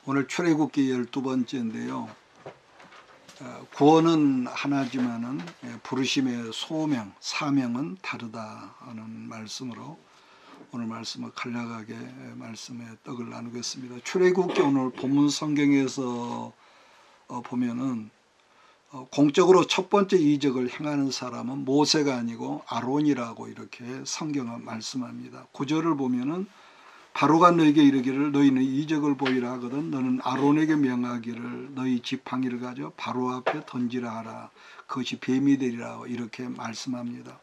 오늘 출애굽기 12번째인데요. 구원은 하나지만은 부르심의 소명, 사명은 다르다 하는 말씀으로 오늘 말씀을 간략하게 말씀의 떡을 나누겠습니다. 출애굽기 오늘 본문 성경에서 보면은 공적으로 첫 번째 이적을 행하는 사람은 모세가 아니고 아론이라고 이렇게 성경은 말씀합니다. 구절을 보면은 바로가 너에게 이르기를 너희는 이적을 보이라 하거든 너는 아론에게 명하기를 너희 지팡이를 가져 바로 앞에 던지라 하라 그것이 뱀이 되리라 이렇게 말씀합니다.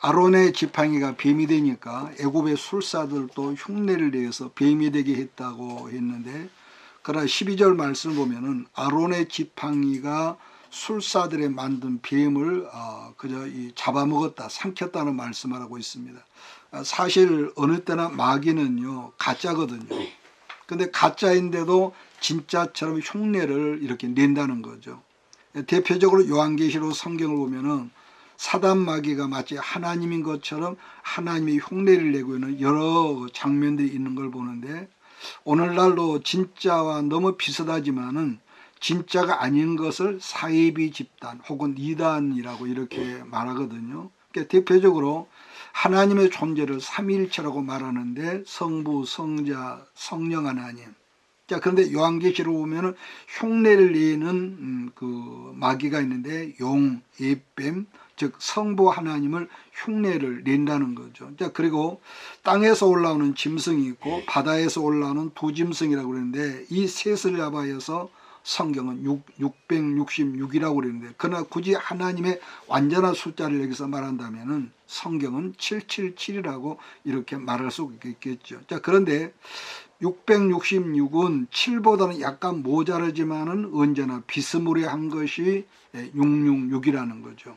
아론의 지팡이가 뱀이 되니까 애굽의 술사들도 흉내를 내서 뱀이 되게 했다고 했는데, 그러나 12절 말씀을 보면은 아론의 지팡이가 술사들의 만든 뱀을 그저 잡아먹었다, 삼켰다는 말씀을 하고 있습니다. 사실 어느 때나 마귀는요 가짜거든요. 근데 가짜인데도 진짜처럼 흉내를 이렇게 낸다는 거죠. 대표적으로 요한계시록 성경을 보면은 사단 마귀가 마치 하나님인 것처럼 하나님의 흉내를 내고 있는 여러 장면들이 있는 걸 보는데, 오늘날도 진짜와 너무 비슷하지만은 진짜가 아닌 것을 사이비 집단 혹은 이단이라고 이렇게 말하거든요. 그러니까 대표적으로 하나님의 존재를 삼위일체라고 말하는데 성부, 성자, 성령 하나님. 자, 그런데 요한계시록 보면은 흉내를 내는 그 마귀가 있는데 용, 예뱀, 즉 성부 하나님을 흉내를 낸다는 거죠. 자, 그리고 땅에서 올라오는 짐승이 있고 바다에서 올라오는 두 짐승이라고 그러는데 이 셋을 잡아서 성경은 666이라고 그러는데, 그러나 굳이 하나님의 완전한 숫자를 여기서 말한다면은 성경은 777이라고 이렇게 말할 수 있겠죠. 자, 그런데 666은 7보다는 약간 모자라지만은 언제나 비스무리한 것이 666이라는 거죠.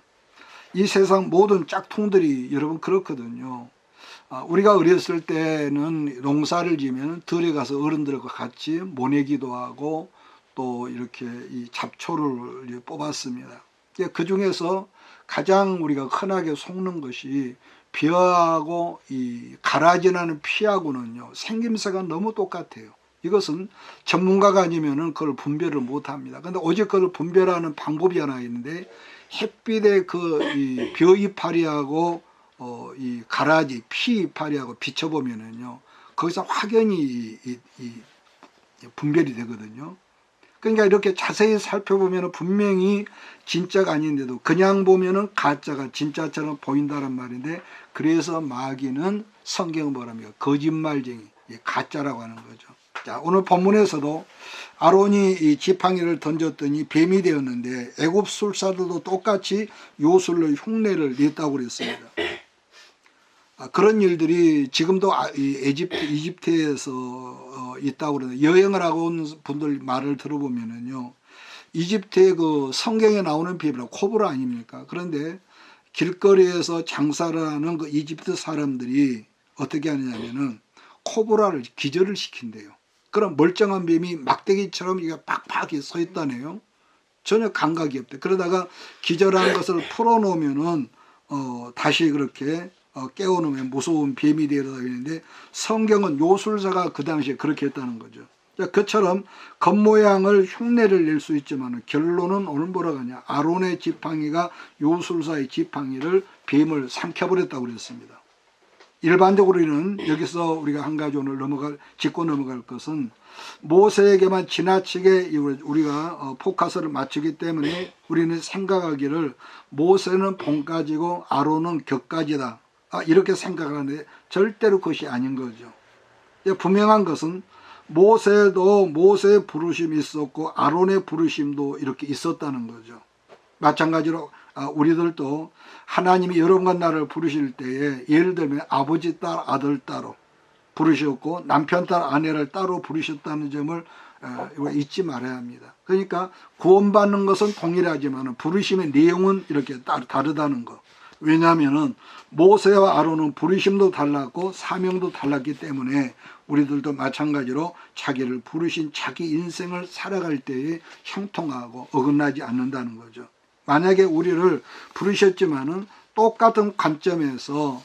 이 세상 모든 짝퉁들이 여러분 그렇거든요. 우리가 어렸을 때는 농사를 지면 들에 가서 어른들과 같이 모내기도 하고 또 이렇게 이 잡초를 뽑았습니다. 그 중에서 가장 우리가 흔하게 속는 것이 벼하고 이 가라지나는 피하고는요 생김새가 너무 똑같아요. 이것은 전문가가 아니면은 그걸 분별을 못합니다. 근데 오직 그걸 분별하는 방법이 하나 있는데, 햇빛에 그 이 벼 이파리하고 이 가라지 피 이파리하고 비춰보면은요 거기서 확연히 이 분별이 되거든요. 그러니까 이렇게 자세히 살펴보면 분명히 진짜가 아닌데도 그냥 보면은 가짜가 진짜처럼 보인다는 말인데, 그래서 마귀는 성경은 뭐랍니까? 거짓말쟁이, 가짜라고 하는 거죠. 자, 오늘 본문에서도 아론이 이 지팡이를 던졌더니 뱀이 되었는데 애굽 술사들도 똑같이 요술로 흉내를 냈다고 그랬습니다. 그런 일들이 지금도 이집트에서 있다고 그러는데, 여행을 하고 온 분들 말을 들어보면은요 이집트의 그 성경에 나오는 뱀이라 코브라 아닙니까? 그런데 길거리에서 장사를 하는 그 이집트 사람들이 어떻게 하느냐면은 코브라를 기절을 시킨대요. 그럼 멀쩡한 뱀이 막대기처럼 이게 팍팍 서 있다네요. 전혀 감각이 없대. 그러다가 기절한 것을 풀어놓으면은 다시 그렇게 깨워놓으면 무서운 뱀이 되어야 되는데, 성경은 요술사가 그 당시에 그렇게 했다는 거죠. 그처럼 겉모양을 흉내를 낼 수 있지만 결론은 오늘 뭐라고 하냐, 아론의 지팡이가 요술사의 지팡이를 뱀을 삼켜버렸다고 그랬습니다. 일반적으로는 여기서 우리가 한 가지 오늘 짚고 넘어갈 것은, 모세에게만 지나치게 우리가 포커스를 맞추기 때문에 우리는 생각하기를 모세는 봉가지고 아론은 격가지다 이렇게 생각하는데, 절대로 그것이 아닌 거죠. 분명한 것은 모세도 모세의 부르심이 있었고 아론의 부르심도 이렇게 있었다는 거죠. 마찬가지로 우리들도 하나님이 여러분과 나를 부르실 때에 예를 들면 아버지 딸 아들 따로 부르셨고 남편 딸 아내를 따로 부르셨다는 점을 잊지 말아야 합니다. 그러니까 구원받는 것은 동일하지만 부르심의 내용은 이렇게 다르다는 거. 왜냐하면 모세와 아론은 부르심도 달랐고 사명도 달랐기 때문에 우리들도 마찬가지로 자기를 부르신 자기 인생을 살아갈 때에 형통하고 어긋나지 않는다는 거죠. 만약에 우리를 부르셨지만은 똑같은 관점에서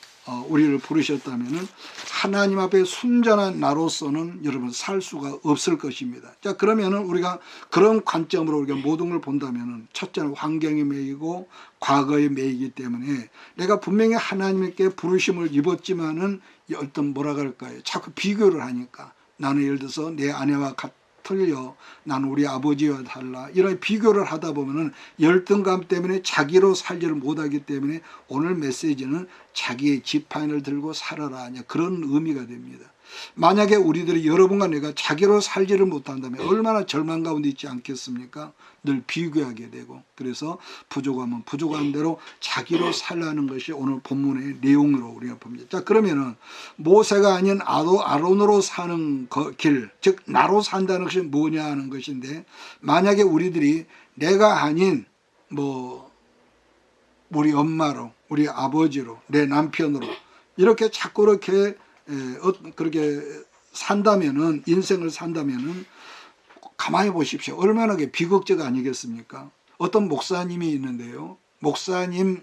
우리를 부르셨다면은 하나님 앞에 순전한 나로서는 여러분 살 수가 없을 것입니다. 자, 그러면은 우리가 그런 관점으로 우리가 모든 걸 본다면은 첫째는 환경에 매이고 과거에 매이기 때문에 내가 분명히 하나님께 부르심을 입었지만은 어떤 뭐라 그럴까요? 자꾸 비교를 하니까 나는 예를 들어서 내 아내와 틀려, 나는 우리 아버지와 달라, 이런 비교를 하다 보면은 열등감 때문에 자기로 살지를 못하기 때문에 오늘 메시지는 자기의 지팡이를 들고 살아라, 그런 의미가 됩니다. 만약에 우리들이 여러분과 내가 자기로 살지를 못한다면 얼마나 절망 가운데 있지 않겠습니까? 늘 비교하게 되고, 그래서 부족하면 부족한 대로 자기로 살라는 것이 오늘 본문의 내용으로 우리가 봅니다. 자, 그러면은 모세가 아닌 아론으로 사는 길, 즉 나로 산다는 것이 뭐냐 하는 것인데, 만약에 우리들이 내가 아닌 우리 엄마로, 우리 아버지로, 내 남편으로 이렇게 자꾸 그렇게 산다면은, 인생을 산다면은 가만히 보십시오. 얼마나 비극적 아니겠습니까? 어떤 목사님이 있는데요. 목사님은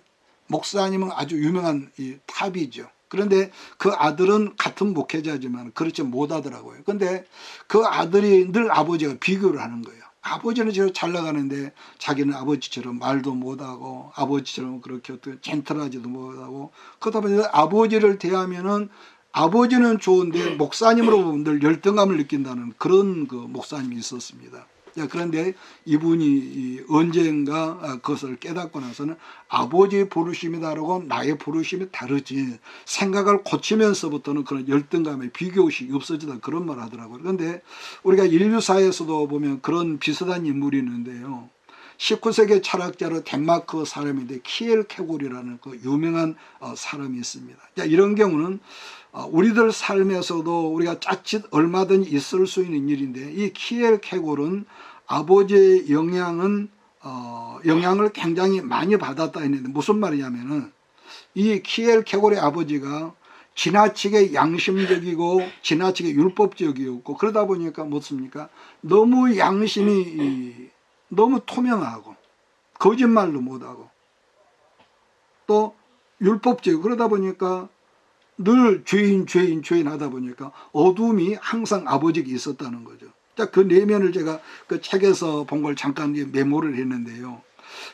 아주 유명한 탑이죠. 그런데 그 아들은 같은 목회자지만 그렇지 못하더라고요. 근데 그 아들이 늘 아버지가 비교를 하는 거예요. 아버지는 저렇게 잘 나가는데 자기는 아버지처럼 말도 못하고 아버지처럼 그렇게 어떤 젠틀하지도 못하고, 그러다 보니 아버지를 대하면은 아버지는 좋은데 목사님으로 보면 늘 열등감을 느낀다는 그런 목사님이 있었습니다. 그런데 이분이 언젠가 그것을 깨닫고 나서는 아버지의 부르심이다라고 나의 부르심이 다르지, 생각을 고치면서부터는 그런 열등감의 비교의식이 없어지다, 그런 말을 하더라고요. 그런데 우리가 인류사에서도 보면 그런 비슷한 인물이 있는데요. 19세기 철학자로 덴마크 사람인데 키엘 케골이라는 그 유명한 사람이 있습니다. 이런 경우는 우리들 삶에서도 우리가 자칫 얼마든지 있을 수 있는 일인데, 이 키엘 케골은 아버지의 영향을 굉장히 많이 받았다 했는데, 무슨 말이냐면은 이 키엘 케골의 아버지가 지나치게 양심적이고 지나치게 율법적이었고, 그러다 보니까 뭡니까? 너무 양심이 너무 투명하고 거짓말도 못하고 또 율법적이고, 그러다 보니까 늘 죄인 하다 보니까 어둠이 항상 아버지에게 있었다는 거죠. 자, 그 내면을 제가 그 책에서 본 걸 잠깐 메모를 했는데요.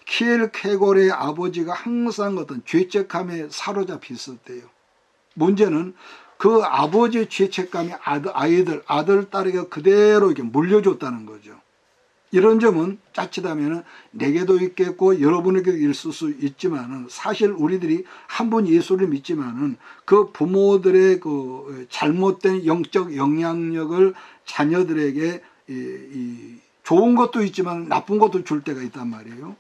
키엘 케골의 아버지가 항상 어떤 죄책감에 사로잡혀 있었대요. 문제는 그 아버지의 죄책감이 아들, 딸에게 그대로 이렇게 물려줬다는 거죠. 이런 점은 자칫하면 내게도 있겠고 여러분에게도 있을 수 있지만은, 사실 우리들이 한 번 예수를 믿지만은 그 부모들의 그 잘못된 영적 영향력을 자녀들에게 좋은 것도 있지만 나쁜 것도 줄 때가 있단 말이에요.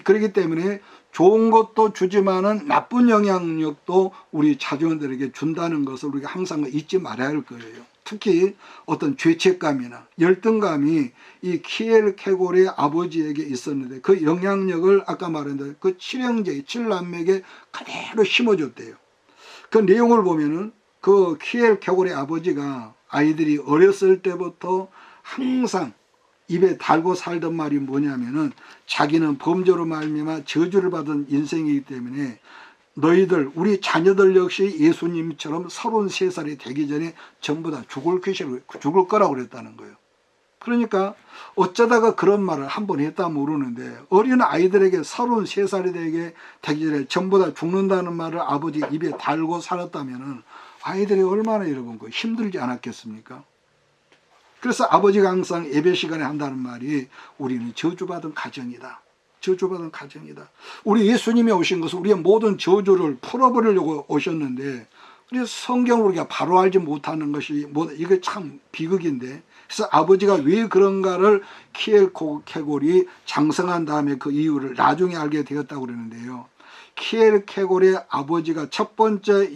그렇기 때문에 좋은 것도 주지만은 나쁜 영향력도 우리 자녀들에게 준다는 것을 우리가 항상 잊지 말아야 할 거예요. 특히 어떤 죄책감이나 열등감이 이 키엘 케골의 아버지에게 있었는데, 그 영향력을 아까 말했는데 그 7남매에게 그대로 심어줬대요. 그 내용을 보면은 그 키엘 케골의 아버지가 아이들이 어렸을 때부터 항상 입에 달고 살던 말이 뭐냐면은, 자기는 범죄로 말미암아 저주를 받은 인생이기 때문에 너희들, 우리 자녀들 역시 예수님처럼 33살이 되기 전에 전부 다 죽을 거라고 그랬다는 거예요. 그러니까 어쩌다가 그런 말을 한 번 했다 모르는데, 어린 아이들에게 33살이 되기 전에 전부 다 죽는다는 말을 아버지 입에 달고 살았다면 아이들이 얼마나 여러분 힘들지 않았겠습니까? 그래서 아버지가 항상 예배 시간에 한다는 말이, 우리는 저주받은 가정이다. 저주받은 가정이다. 우리 예수님이 오신 것은 우리의 모든 저주를 풀어버리려고 오셨는데, 그래서 성경을 우리가 바로 알지 못하는 것이 이게 참 비극인데, 그래서 아버지가 왜 그런가를 키엘 케골이 장성한 다음에 그 이유를 나중에 알게 되었다고 그러는데요. 키엘 케골의 아버지가 첫 번째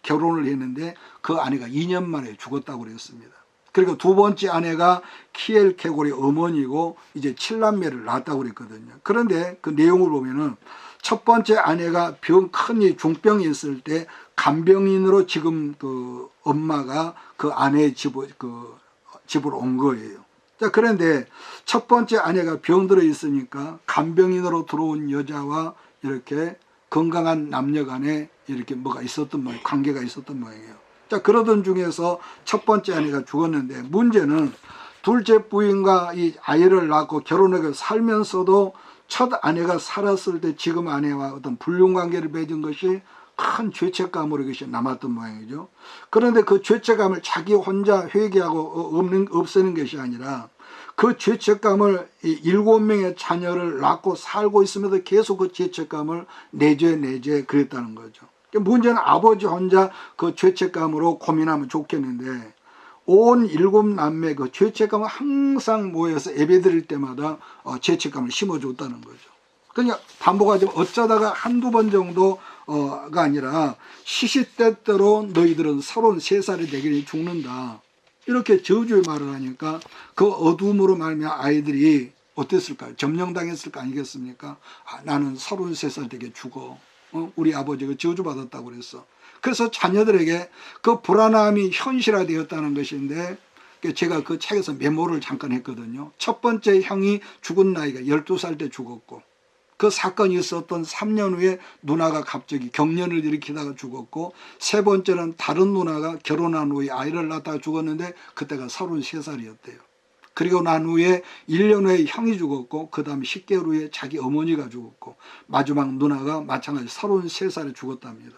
결혼을 했는데 그 아내가 2년 만에 죽었다고 그랬습니다. 그리고 두 번째 아내가 키엘 케골의 어머니고 이제 7남매를 낳았다고 그랬거든요. 그런데 그 내용을 보면은 첫 번째 아내가 큰 중병이 있을 때 간병인으로 지금 그 엄마가 그 아내의 집으로 온 거예요. 자, 그런데 첫 번째 아내가 병들어 있으니까 간병인으로 들어온 여자와 이렇게 건강한 남녀 간에 이렇게 뭐가 있었던 모양, 관계가 있었던 모양이에요. 자, 그러던 중에서 첫 번째 아내가 죽었는데, 문제는 둘째 부인과 이 아이를 낳고 결혼하고 살면서도 첫 아내가 살았을 때 지금 아내와 어떤 불륜관계를 맺은 것이 큰 죄책감으로 이것이 남았던 모양이죠. 그런데 그 죄책감을 자기 혼자 회개하고 없애는 것이 아니라 그 죄책감을 7명의 자녀를 낳고 살고 있으면서 계속 그 죄책감을 내죄 그랬다는 거죠. 문제는 아버지 혼자 그 죄책감으로 고민하면 좋겠는데, 온 7남매 그 죄책감을 항상 모여서 예배드릴 때마다 죄책감을 심어줬다는 거죠. 그러니까 반복하지 어쩌다가 한두 번 정도가 아니라 시시때때로 너희들은 33살이 되기를 죽는다, 이렇게 저주의 말을 하니까 그 어두움으로 말미암아 아이들이 어땠을까요? 점령당했을 거 아니겠습니까? 나는 33살 되게 죽어. 우리 아버지가 저주받았다고 그랬어. 그래서 자녀들에게 그 불안함이 현실화되었다는 것인데, 제가 그 책에서 메모를 잠깐 했거든요. 첫 번째 형이 죽은 나이가 12살 때 죽었고, 그 사건이 있었던 3년 후에 누나가 갑자기 경련을 일으키다가 죽었고, 세 번째는 다른 누나가 결혼한 후에 아이를 낳다가 죽었는데 그때가 33살이었대요. 그리고 난 후에 1년 후에 형이 죽었고, 그 다음에 10개월 후에 자기 어머니가 죽었고, 마지막 누나가 마찬가지 33살에 죽었답니다.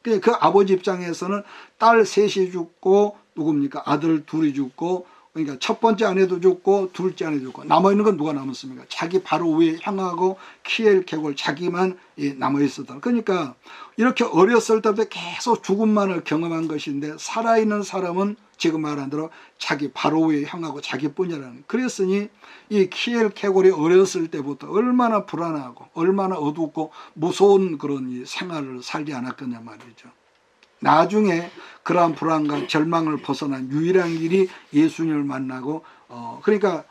그 아버지 입장에서는 딸 셋이 죽고, 누굽니까? 아들 둘이 죽고, 그러니까 첫 번째 아내도 죽고 둘째 아내도 죽고, 남아있는 건 누가 남았습니까? 자기 바로 위에 향하고 키엘 계골 자기만 남아있었다. 그러니까 이렇게 어렸을 때부터 계속 죽음만을 경험한 것인데, 살아있는 사람은 지금 말한 대로 자기 바로 위에 향하고 자기뿐이라는. 그랬으니 이 키엘 계골이 어렸을 때부터 얼마나 불안하고 얼마나 어둡고 무서운 그런 이 생활을 살지 않았겠냐 말이죠. 나중에 그러한 불안과 절망을 벗어난 유일한 길이 예수님을 만나고, 그러니까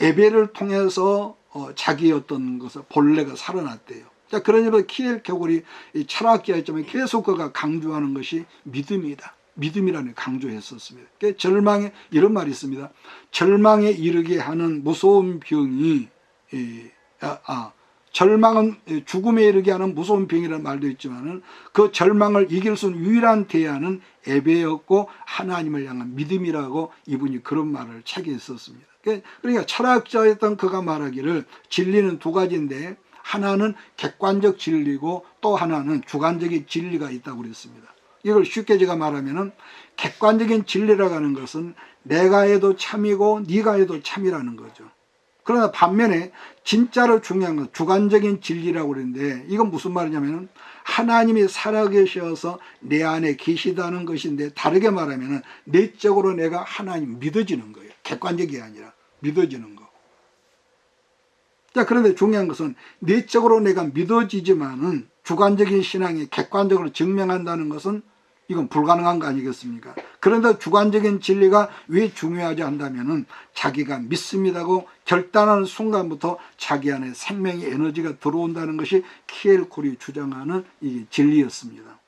예배를 통해서 자기의 어떤 것을 본래가 살아났대요. 자, 그러니까 키엘 계골이 철학자였지만 계속 그가 강조하는 것이 믿음이다. 믿음이라는 강조했었습니다. 절망에 이런 말이 있습니다. 절망에 이르게 하는 무서운 병이 절망은 죽음에 이르게 하는 무서운 병이라는 말도 있지만은, 그 절망을 이길 수 있는 유일한 대안은 예배였고 하나님을 향한 믿음이라고 이분이 그런 말을 책에 썼습니다. 그러니까 철학자였던 그가 말하기를 진리는 두 가지인데, 하나는 객관적 진리고 또 하나는 주관적인 진리가 있다고 그랬습니다. 이걸 쉽게 제가 말하면은, 객관적인 진리라고 하는 것은 내가 해도 참이고 네가 해도 참이라는 거죠. 그러나 반면에 진짜로 중요한 건 주관적인 진리라고 그러는데, 이건 무슨 말이냐면 하나님이 살아계셔서 내 안에 계시다는 것인데, 다르게 말하면 내적으로 내가 하나님 믿어지는 거예요. 객관적이 아니라 믿어지는 거. 자, 그런데 중요한 것은 내적으로 내가 믿어지지만은 주관적인 신앙이 객관적으로 증명한다는 것은 이건 불가능한 거 아니겠습니까? 그런데 주관적인 진리가 왜 중요하지 한다면은, 자기가 믿습니다고 결단하는 순간부터 자기 안에 생명의 에너지가 들어온다는 것이 키엘 콜이 주장하는 이 진리였습니다.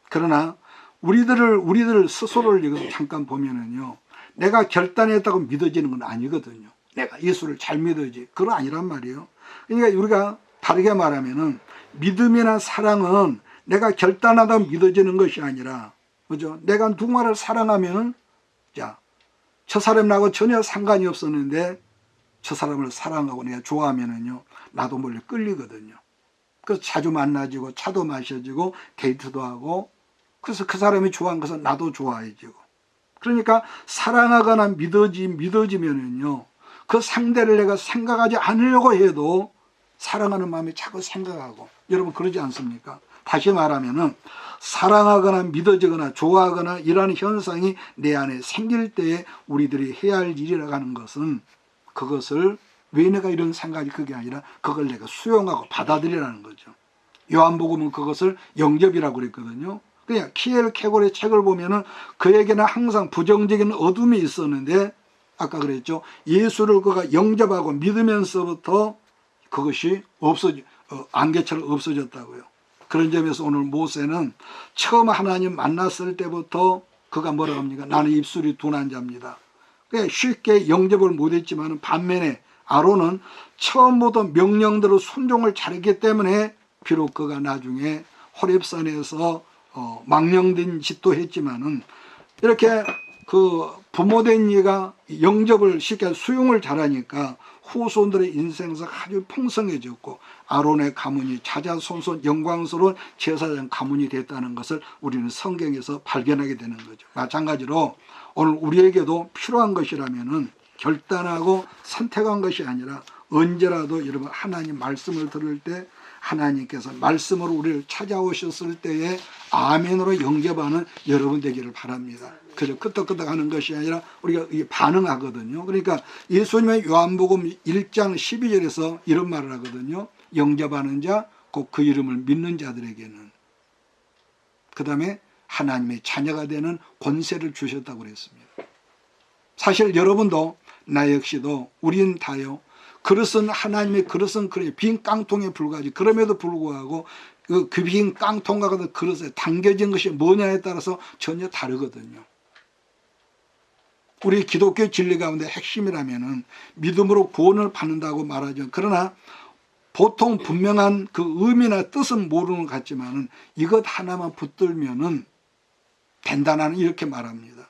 그러나 우리들 스스로를 여기서 잠깐 보면은요, 내가 결단했다고 믿어지는 건 아니거든요. 내가 예수를 잘 믿어야지, 그건 아니란 말이에요. 그러니까 우리가 다르게 말하면은, 믿음이나 사랑은 내가 결단하다고 믿어지는 것이 아니라, 그죠? 내가 누군가를 사랑하면은, 자, 저 사람하고 전혀 상관이 없었는데 저 사람을 사랑하고 내가 좋아하면은요, 나도 몰래 끌리거든요. 그래서 자주 만나지고 차도 마셔지고 데이트도 하고, 그래서 그 사람이 좋아한 것은 나도 좋아해지고. 그러니까 사랑하거나 믿어지면은요, 그 상대를 내가 생각하지 않으려고 해도 사랑하는 마음이 자꾸 생각하고. 여러분 그러지 않습니까? 다시 말하면은, 사랑하거나 믿어지거나 좋아하거나 이러한 현상이 내 안에 생길 때에 우리들이 해야 할 일이라고 하는 것은, 그것을 왜 내가 이런 생각이, 그게 아니라 그걸 내가 수용하고 받아들이라는 거죠. 요한복음은 그것을 영접이라고 그랬거든요. 그냥 키엘 계골의 책을 보면은 그에게는 항상 부정적인 어둠이 있었는데, 아까 그랬죠, 예수를 그가 영접하고 믿으면서부터 그것이 안개처럼 없어졌다고요. 그런 점에서 오늘 모세는 처음 하나님 만났을 때부터 그가 뭐라고 합니까? 나는 입술이 둔한 자입니다. 쉽게 영접을 못했지만, 반면에 아론은 처음부터 명령대로 순종을 잘했기 때문에 비록 그가 나중에 호렙산에서 망령된 짓도 했지만은 이렇게 그 부모된 이가 영접을 시켜 수용을 잘하니까 후손들의 인생에서 아주 풍성해졌고 아론의 가문이 자자손손 영광스러운 제사장 가문이 됐다는 것을 우리는 성경에서 발견하게 되는 거죠. 마찬가지로 오늘 우리에게도 필요한 것이라면은 결단하고 선택한 것이 아니라 언제라도 여러분 하나님 말씀을 들을 때 하나님께서 말씀으로 우리를 찾아오셨을 때에 아멘으로 영접하는 여러분 되기를 바랍니다. 그저 끄떡끄떡 하는 것이 아니라 우리가 반응하거든요. 그러니까 예수님의 요한복음 1장 12절에서 이런 말을 하거든요. 영접하는 자, 곧 그 이름을 믿는 자들에게는. 그 다음에 하나님의 자녀가 되는 권세를 주셨다고 그랬습니다. 사실 여러분도 나 역시도 우린 다요. 그릇은 하나님의 그릇은 그래 빈 깡통에 불과하지. 그럼에도 불구하고 그 빈 깡통과 같은 그릇에 담겨진 것이 뭐냐에 따라서 전혀 다르거든요. 우리 기독교 진리 가운데 핵심이라면은 믿음으로 구원을 받는다고 말하죠. 그러나 보통 분명한 그 의미나 뜻은 모르는 것 같지만은 이것 하나만 붙들면은 된다는 이렇게 말합니다.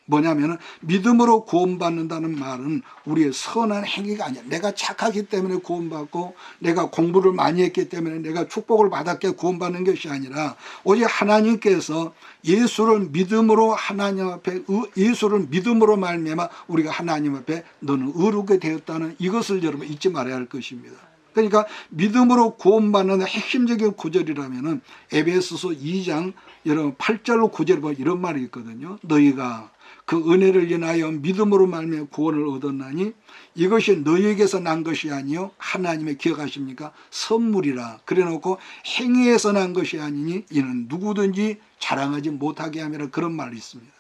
뭐냐면은 믿음으로 구원받는다는 말은 우리의 선한 행위가 아니야. 내가 착하기 때문에 구원받고 내가 공부를 많이 했기 때문에 내가 축복을 받았기에 구원받는 것이 아니라 오직 하나님께서 예수를 믿음으로 하나님 앞에 예수를 믿음으로 말미암아 우리가 하나님 앞에 너는 의롭게 되었다는 이것을 여러분 잊지 말아야 할 것입니다. 그러니까 믿음으로 구원받는 핵심적인 구절이라면은 에베소서 2장 여러분 8절로 9절에 보면 이런 말이 있거든요. 너희가 그 은혜를 인하여 믿음으로 말미암아 구원을 얻었나니 이것이 너희에게서 난 것이 아니요 하나님의 기억하십니까? 선물이라 그래놓고 행위에서 난 것이 아니니 이는 누구든지 자랑하지 못하게 함이라 그런 말이 있습니다.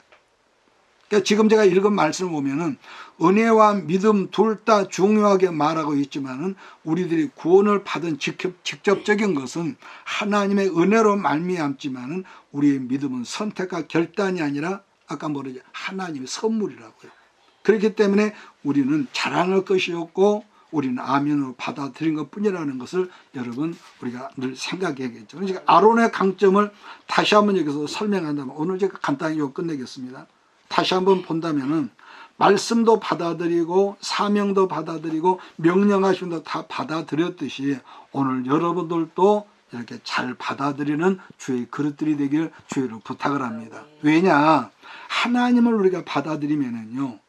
그러니까 지금 제가 읽은 말씀을 보면은 은혜와 믿음 둘 다 중요하게 말하고 있지만은 우리들이 구원을 받은 직접적인 것은 하나님의 은혜로 말미암지만은 우리의 믿음은 선택과 결단이 아니라 아까 뭐라죠? 하나님의 선물이라고요. 그렇기 때문에 우리는 자랑할 것이 없고 우리는 아멘으로 받아들인 것뿐이라는 것을 여러분 우리가 늘 생각해야겠죠. 그러니까 아론의 강점을 다시 한번 여기서 설명한다면 오늘 제가 간단히 이거 끝내겠습니다. 다시 한번 본다면은 말씀도 받아들이고 사명도 받아들이고 명령하심도 다 받아들였듯이 오늘 여러분들도 이렇게 잘 받아들이는 주의 그릇들이 되기를 주의로 부탁을 합니다. 왜냐? 하나님을 우리가 받아들이면은요,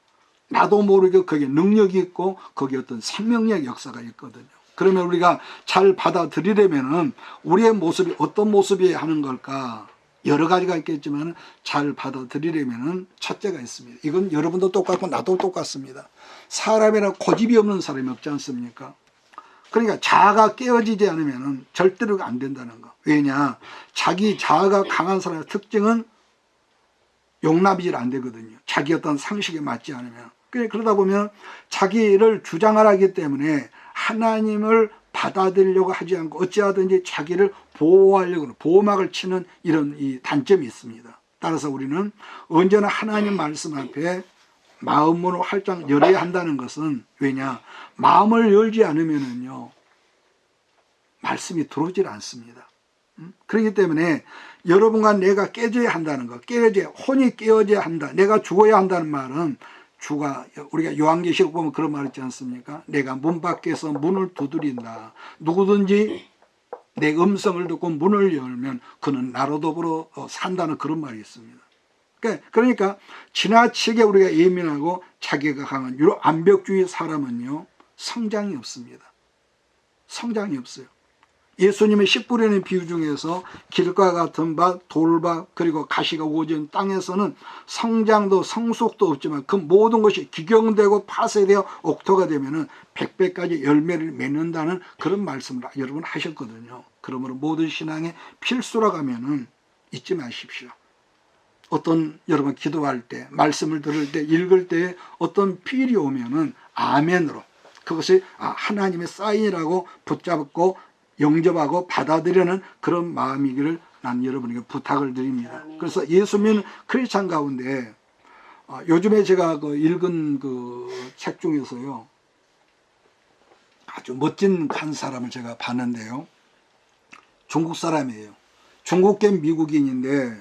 나도 모르게 거기에 능력이 있고 거기에 어떤 생명력 역사가 있거든요. 그러면 우리가 잘 받아들이려면은 우리의 모습이 어떤 모습이 하는 걸까? 여러 가지가 있겠지만 잘 받아들이려면은 첫째가 있습니다. 이건 여러분도 똑같고 나도 똑같습니다. 사람이라 고집이 없는 사람이 없지 않습니까? 그러니까 자아가 깨어지지 않으면 절대로 안 된다는 거. 왜냐? 자기 자아가 강한 사람의 특징은 용납이 안 되거든요. 자기 어떤 상식에 맞지 않으면. 그러다 보면 자기를 주장을 하기 때문에 하나님을 받아들이려고 하지 않고 어찌하든지 자기를 보호하려고 보호막을 치는 이런 이 단점이 있습니다. 따라서 우리는 언제나 하나님 말씀 앞에 마음으로 활짝 열어야 한다는 것은 왜냐? 마음을 열지 않으면은요, 말씀이 들어오질 않습니다. 그렇기 때문에 여러분과 내가 깨져야 한다는 것, 혼이 깨어져야 한다. 내가 죽어야 한다는 말은 우리가 요한계시록 보면 그런 말 있지 않습니까? 내가 문 밖에서 문을 두드린다. 누구든지 내 음성을 듣고 문을 열면 그는 나로 더불어 산다는 그런 말이 있습니다. 그러니까 지나치게 우리가 예민하고 자기가 강한 이런 완벽주의 사람은요, 성장이 없습니다. 성장이 없어요. 예수님의 씨 뿌리는 비유 중에서 길과 같은 밭, 돌밭, 그리고 가시가 우거진 땅에서는 성장도 성숙도 없지만 그 모든 것이 기경되고 파쇄되어 옥토가 되면은 100배까지 열매를 맺는다는 그런 말씀을 여러분 하셨거든요. 그러므로 모든 신앙의 필수라고 하면은 잊지 마십시오. 어떤 여러분 기도할 때, 말씀을 들을 때, 읽을 때 어떤 필이 오면은 아멘으로 그것이 하나님의 사인이라고 붙잡고 영접하고 받아들이는 그런 마음이기를 난 여러분에게 부탁을 드립니다. 그래서 예수 믿는 크리스찬 가운데 요즘에 제가 읽은 그 책 중에서요, 아주 멋진 한 사람을 제가 봤는데요, 중국 사람이에요. 중국계 미국인인데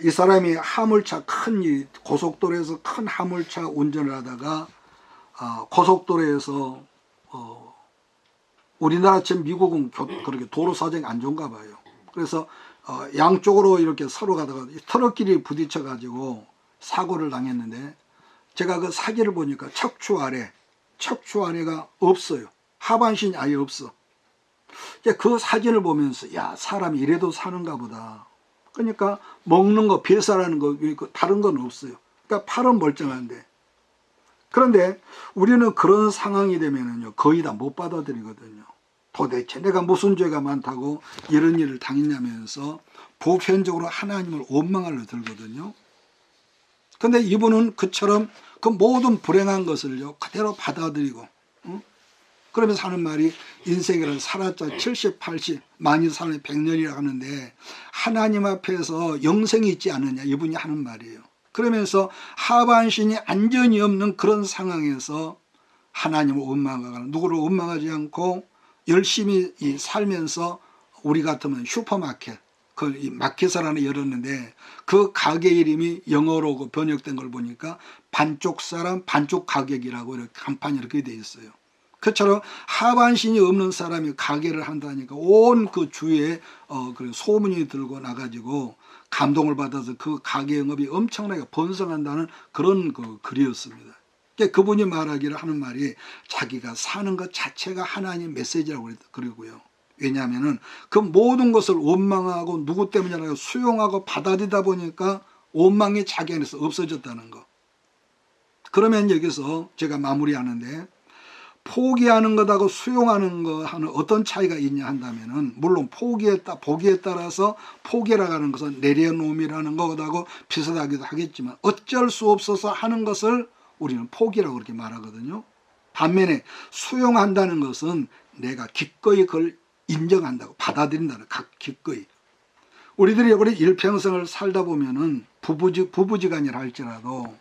이 사람이 화물차 큰 고속도로에서 큰 화물차 운전을 하다가 고속도로에서 우리나라처럼 미국은 그렇게 도로 사정이 안 좋은가 봐요. 그래서 양쪽으로 이렇게 서로 가다가 트럭끼리 부딪혀 가지고 사고를 당했는데, 제가 그 사진을 보니까 척추 아래가 없어요. 하반신이 아예 없어. 그 사진을 보면서 야, 사람이 이래도 사는가 보다. 그러니까 먹는 거, 배설하는 거 다른 건 없어요. 그러니까 팔은 멀쩡한데. 그런데 우리는 그런 상황이 되면은요, 거의 다 못 받아들이거든요. 도대체 내가 무슨 죄가 많다고 이런 일을 당했냐면서 보편적으로 하나님을 원망하려 들거든요. 근데 이분은 그처럼 그 모든 불행한 것을요 그대로 받아들이고, 그러면서 하는 말이, 인생이란 살았자 70, 80, 많이 살면 100년이라 하는데 하나님 앞에서 영생이 있지 않느냐, 이분이 하는 말이에요. 그러면서 하반신이 안전이 없는 그런 상황에서 하나님을 원망하거나 누구를 원망하지 않고 열심히 살면서, 우리 같으면 슈퍼마켓, 그 마켓을 하나 열었는데 그 가게 이름이 영어로 번역된 걸 보니까 반쪽 사람 반쪽 가격이라고 이렇게 간판이 이렇게 돼 있어요. 그처럼 하반신이 없는 사람이 가게를 한다니까 온 그 주위에 소문이 들고 나가지고 감동을 받아서 그 가게 영업이 엄청나게 번성한다는 그런 글이었습니다. 그분이 말하기를 하는 말이, 자기가 사는 것 자체가 하나님 메시지라고 그러고요. 왜냐하면은 그 모든 것을 원망하고 누구 때문이라고 수용하고 받아들이다 보니까 원망이 자기 안에서 없어졌다는 거. 그러면 여기서 제가 마무리하는데, 포기하는 것하고 수용하는 거 하는 어떤 차이가 있냐 한다면은, 물론 보기에 따라서 포기라고 하는 것은 내려놓음이라는 것하고 비슷하기도 하겠지만 어쩔 수 없어서 하는 것을 우리는 포기라고 그렇게 말하거든요. 반면에 수용한다는 것은 내가 기꺼이 그걸 인정한다고 받아들인다는, 기꺼이. 우리들이 우리 일평생을 살다 보면은 부부지간이라 할지라도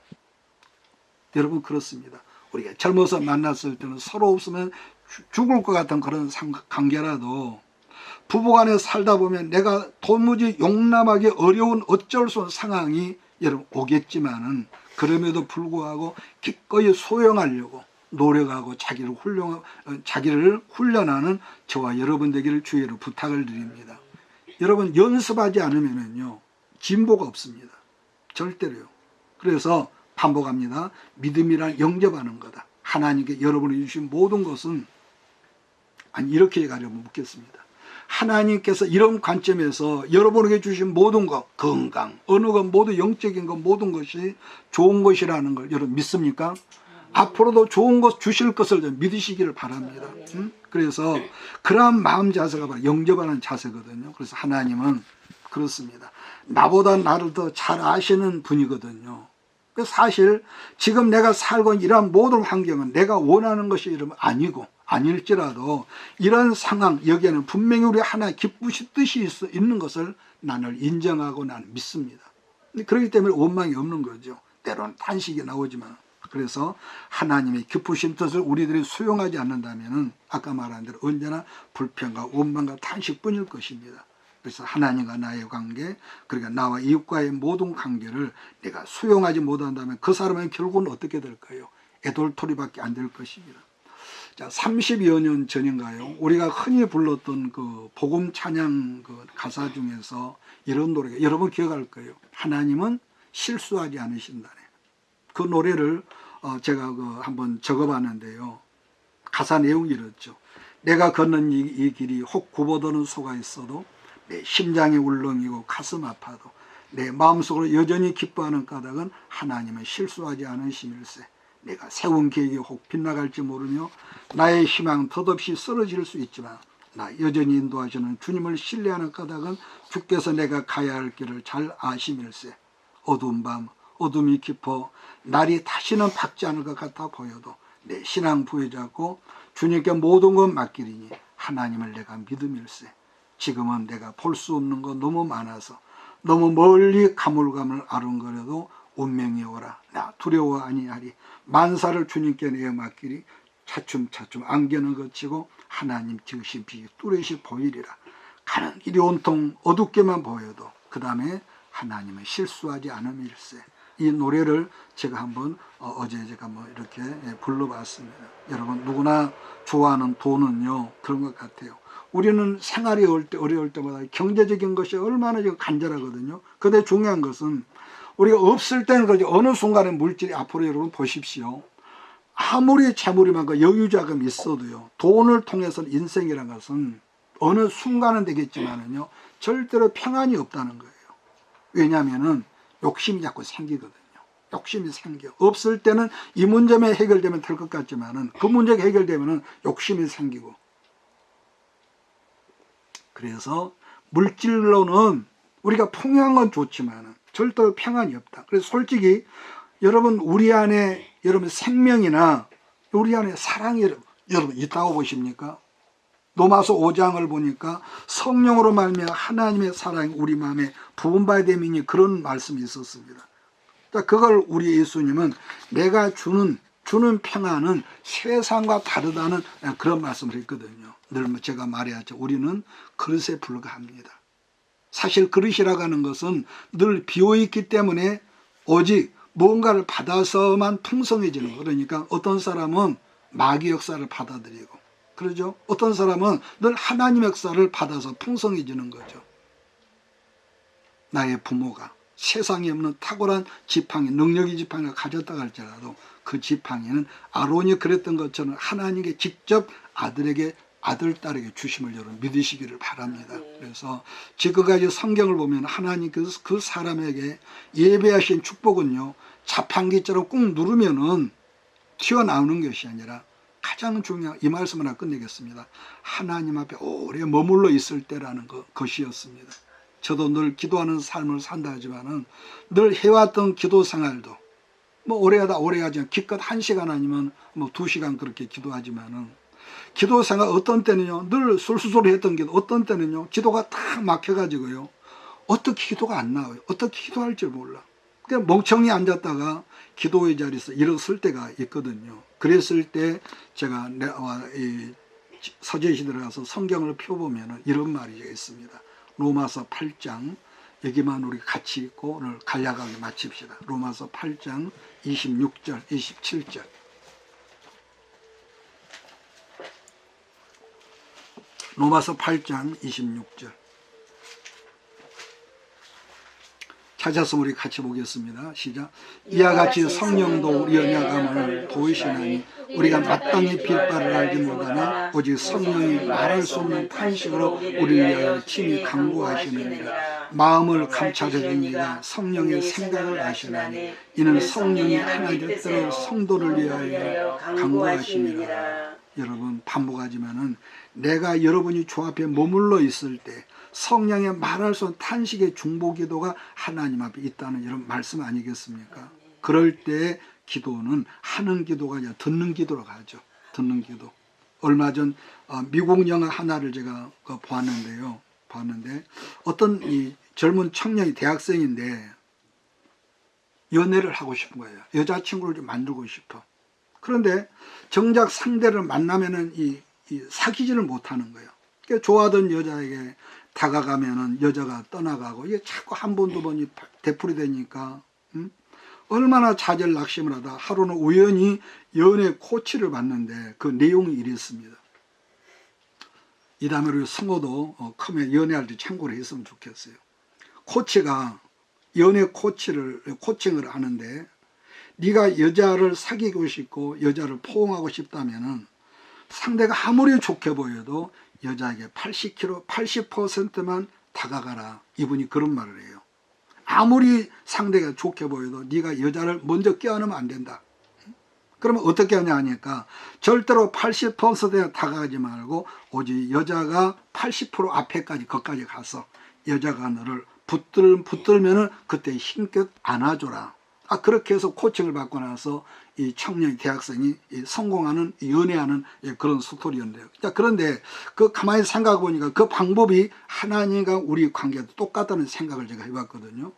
여러분 그렇습니다. 우리가 젊어서 만났을 때는 서로 없으면 죽을 것 같은 그런 관계라도 부부간에 살다 보면 내가 도무지 용납하기 어려운 어쩔 수 없는 상황이 여러분 오겠지만은, 그럼에도 불구하고 기꺼이 수용하려고 노력하고 자기를 훈련하는 저와 여러분 되기를 주의로 부탁을 드립니다. 여러분 연습하지 않으면요 진보가 없습니다. 절대로요. 그래서 반복합니다. 믿음이란 영접하는 거다. 하나님께 여러분이 주신 모든 것은, 이렇게 가려면 묻겠습니다. 하나님께서 이런 관점에서 여러분에게 주신 모든 것, 건강, 어느 것 모두 영적인 것 모든 것이 좋은 것이라는 걸 여러분 믿습니까? 앞으로도 좋은 것 주실 것을 믿으시기를 바랍니다. 그래서 그러한 마음 자세가 바로 영접하는 자세거든요. 그래서 하나님은 그렇습니다. 나보다 나를 더 잘 아시는 분이거든요. 사실 지금 내가 살고 있는 이러한 모든 환경은 내가 원하는 것이 아닐지라도 이런 상황, 여기에는 분명히 우리 하나의 기쁘신 뜻이 있는 것을 나는 인정하고 나는 믿습니다. 그렇기 때문에 원망이 없는 거죠. 때로는 탄식이 나오지만. 그래서 하나님의 기쁘신 뜻을 우리들이 수용하지 않는다면 아까 말한 대로 언제나 불평과 원망과 탄식뿐일 것입니다. 그래서 하나님과 나의 관계, 그러니까 나와 이웃과의 모든 관계를 내가 수용하지 못한다면 그 사람은 결국은 어떻게 될까요? 애돌토리밖에 안 될 것입니다. 자, 30여 년 전인가요? 우리가 흔히 불렀던 그 복음 찬양 그 가사 중에서 이런 노래가, 여러분 기억할 거예요. 하나님은 실수하지 않으신다네. 그 노래를 제가 한번 적어봤는데요. 가사 내용이 이렇죠. 내가 걷는 이 길이 혹 굽어드는 수가 있어도, 내 심장이 울렁이고 가슴 아파도 내 마음속으로 여전히 기뻐하는 까닭은 하나님은 실수하지 않으심일세. 내가 세운 계획이 혹 빗나갈지 모르며 나의 희망 덧없이 쓰러질 수 있지만 나 여전히 인도하시는 주님을 신뢰하는 까닭은 주께서 내가 가야 할 길을 잘 아심일세. 어두운 밤, 어둠이 깊어 날이 다시는 밝지 않을 것 같아 보여도 내 신앙 부여잡고 주님께 모든 것 맡기리니 하나님을 내가 믿음일세. 지금은 내가 볼 수 없는 거 너무 많아서 너무 멀리 가물가물 아른거려도 운명이 오라 나 두려워 아니하리. 만사를 주님께 내어 맡기리. 차츰차츰 안개는 거치고 하나님 지으신 빛이 뚜렷이 보이리라. 가는 길이 온통 어둡게만 보여도 그 다음에 하나님은 실수하지 않음일세. 이 노래를 제가 한번 어제 제가 뭐 이렇게 불러봤습니다. 여러분 누구나 좋아하는 돈은요 그런 것 같아요. 우리는 생활이 어려울 때마다 경제적인 것이 얼마나 간절하거든요. 근데 중요한 것은 우리가 없을 때는 그러지 어느 순간에 물질이 앞으로 여러분 보십시오. 아무리 재물이 많고 여유자금이 있어도요 돈을 통해서는 인생이라는 것은 어느 순간은 되겠지만은요 절대로 평안이 없다는 거예요. 왜냐하면은 욕심이 자꾸 생기거든요. 욕심이 생겨. 없을 때는 이 문제만 해결되면 될 것 같지만은 그 문제가 해결되면은 욕심이 생기고. 그래서 물질로는 우리가 풍요한 건 좋지만은 절대로 평안이 없다. 그래서 솔직히 여러분 우리 안에 여러분 생명이나 우리 안에 사랑이 여러분 있다고 보십니까? 로마서 5장을 보니까 성령으로 말미암아 하나님의 사랑이 우리 마음에 부은바야 됨이니 그런 말씀이 있었습니다. 그걸 우리 예수님은 내가 주는 평안은 세상과 다르다는 그런 말씀을 했거든요. 늘 제가 말해야죠. 우리는 그릇에 불과합니다. 사실 그릇이라고 하는 것은 늘 비어있기 때문에 오직 뭔가를 받아서만 풍성해지는 거. 그러니까 어떤 사람은 마귀 역사를 받아들이고 그러죠. 어떤 사람은 늘 하나님 역사를 받아서 풍성해지는 거죠. 나의 부모가 세상에 없는 탁월한 지팡이, 능력의 지팡이를 가졌다고 할지라도 그 지팡이는 아론이 그랬던 것처럼 하나님께 직접 아들에게 아들, 딸에게 주심을 여러분 믿으시기를 바랍니다. 그래서 지금까지 성경을 보면 하나님 그 사람에게 예배하신 축복은요 자판기처럼 꾹 누르면은 튀어나오는 것이 아니라 가장 중요한 이 말씀 하나 끝내겠습니다. 하나님 앞에 오래 머물러 있을 때라는 것이었습니다. 저도 늘 기도하는 삶을 산다 하지만은 늘 해왔던 기도 생활도 뭐 오래 하지 기껏 1시간 아니면 뭐 2시간 그렇게 기도하지만은 기도 생활 어떤 때는요 늘 술수소리 했던 기도 어떤 때는요 기도가 딱 막혀가지고요 어떻게 기도가 안 나와요. 어떻게 기도할 줄 몰라. 그냥 멍청이 앉았다가 기도의 자리에서 일어설 때가 있거든요. 그랬을 때 제가 이 서재시 들어가서 성경을 펴보면 이런 말이 있습니다. 로마서 8장 여기만 우리 같이 읽고 오늘 간략하게 마칩시다. 로마서 8장 26절 27절 로마서 8장 26절 찾아서 우리 같이 보겠습니다. 시작. 이와 같이 성령도 우리 언약함을 도우시나니 우리가 마땅히 빌바를 알지 못하나 오직 성령이 말할 수 없는 탄식으로 우리를 위하여 친히 강구하시느니라. 마음을 감찰하시니가 성령의 생각을 아시나니 이는 성령이 하나님 뜻대로 성도를 위하여 강구하시니라. 여러분 반복하지만은 내가 여러분이 주 앞에 머물러 있을 때 성령의 말할 수 없는 탄식의 중보기도가 하나님 앞에 있다는 이런 말씀 아니겠습니까? 그럴 때 기도는 하는 기도가 아니라 듣는 기도라고 하죠. 듣는 기도. 얼마 전 미국 영화 하나를 제가 봤는데 어떤 이 젊은 청년이 대학생인데 연애를 하고 싶은 거예요. 여자친구를 좀 만들고 싶어. 그런데 정작 상대를 만나면은 이 사귀지를 못하는 거예요. 그러니까 좋아하던 여자에게 다가가면은 여자가 떠나가고 이게 자꾸 한 번 두 번이 되풀이 되니까 얼마나 좌절낙심을 하다 하루는 우연히 연애 코치를 봤는데 그 내용이 이랬습니다. 이 다음에 우리 성호도 크면 연애할 때 참고를 했으면 좋겠어요. 코치가 연애 코칭을 하는데 네가 여자를 사귀고 싶고 여자를 포옹하고 싶다면은 상대가 아무리 좋게 보여도 여자에게 80%만 다가가라. 이분이 그런 말을 해요. 아무리 상대가 좋게 보여도 네가 여자를 먼저 껴안으면 안 된다. 그러면 어떻게 하냐 하니까 절대로 80%에 다가가지 말고 오직 여자가 80% 앞에까지 거기까지 가서 여자가 너를 붙들면은 그때 힘껏 안아줘라. 그렇게 해서 코칭을 받고 나서 이 청년 대학생이 성공하는 연애하는 그런 스토리였는데요. 그런데 그 가만히 생각해 보니까 그 방법이 하나님과 우리 관계도 똑같다는 생각을 제가 해봤거든요.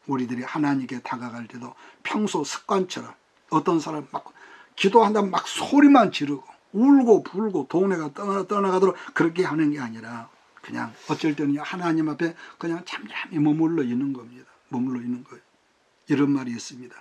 우리들이 하나님께 다가갈 때도 평소 습관처럼 어떤 사람 막 기도한다면 막 소리만 지르고 울고 불고 동네가 떠나가도록 그렇게 하는 게 아니라 그냥 어쩔 때는 하나님 앞에 그냥 잠잠히 머물러 있는 겁니다. 머물러 있는 거예요. 이런 말이 있습니다.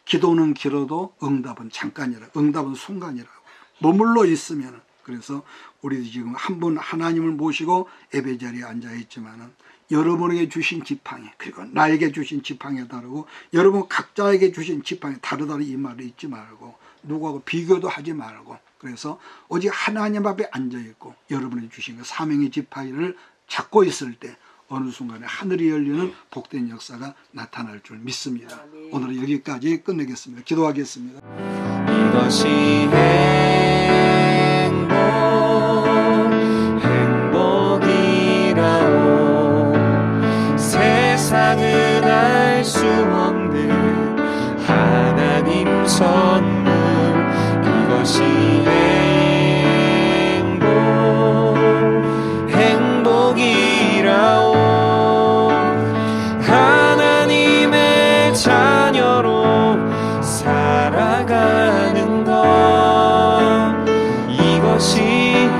기도는 길어도 응답은 잠깐이라, 응답은 순간이라고. 머물러 있으면. 그래서 우리도 지금 한 분 하나님을 모시고 예배 자리에 앉아 있지만은 여러분에게 주신 지팡이, 그리고 나에게 주신 지팡이가 다르고 여러분 각자에게 주신 지팡이 다르다는 이 말을 잊지 말고, 누구하고 비교도 하지 말고, 그래서 오직 하나님 앞에 앉아 있고 여러분이 주신 그 사명의 지팡이를 잡고 있을 때 어느 순간에 하늘이 열리는 복된 역사가 나타날 줄 믿습니다. 오늘은 여기까지 끝내겠습니다. 기도하겠습니다. 이것이 행복이라오. 세상은 알 수 없는 하나님 선물. 이것이 행복이라오. 하나님의 자녀로 살아가는 것, 이것이 행복이라오.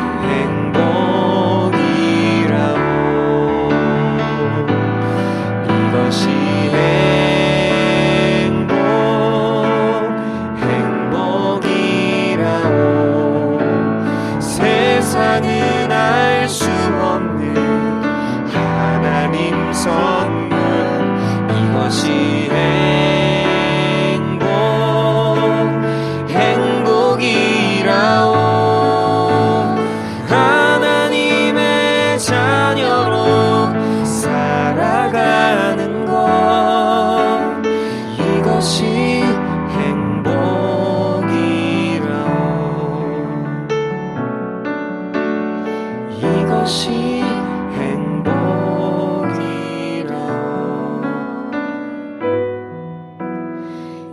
이것이 행복이라오. 세상은 알 수 없는 하나님 선물. 이것이 행복이라오. 하나님의 자녀로 살아가는 것, 이것이 행복이라오. 이것이 행복이라오.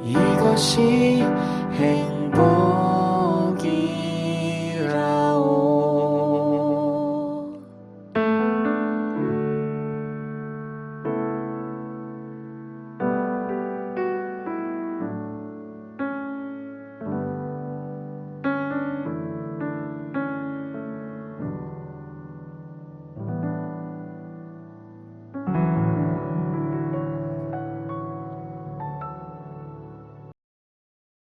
이것이 행복이라오.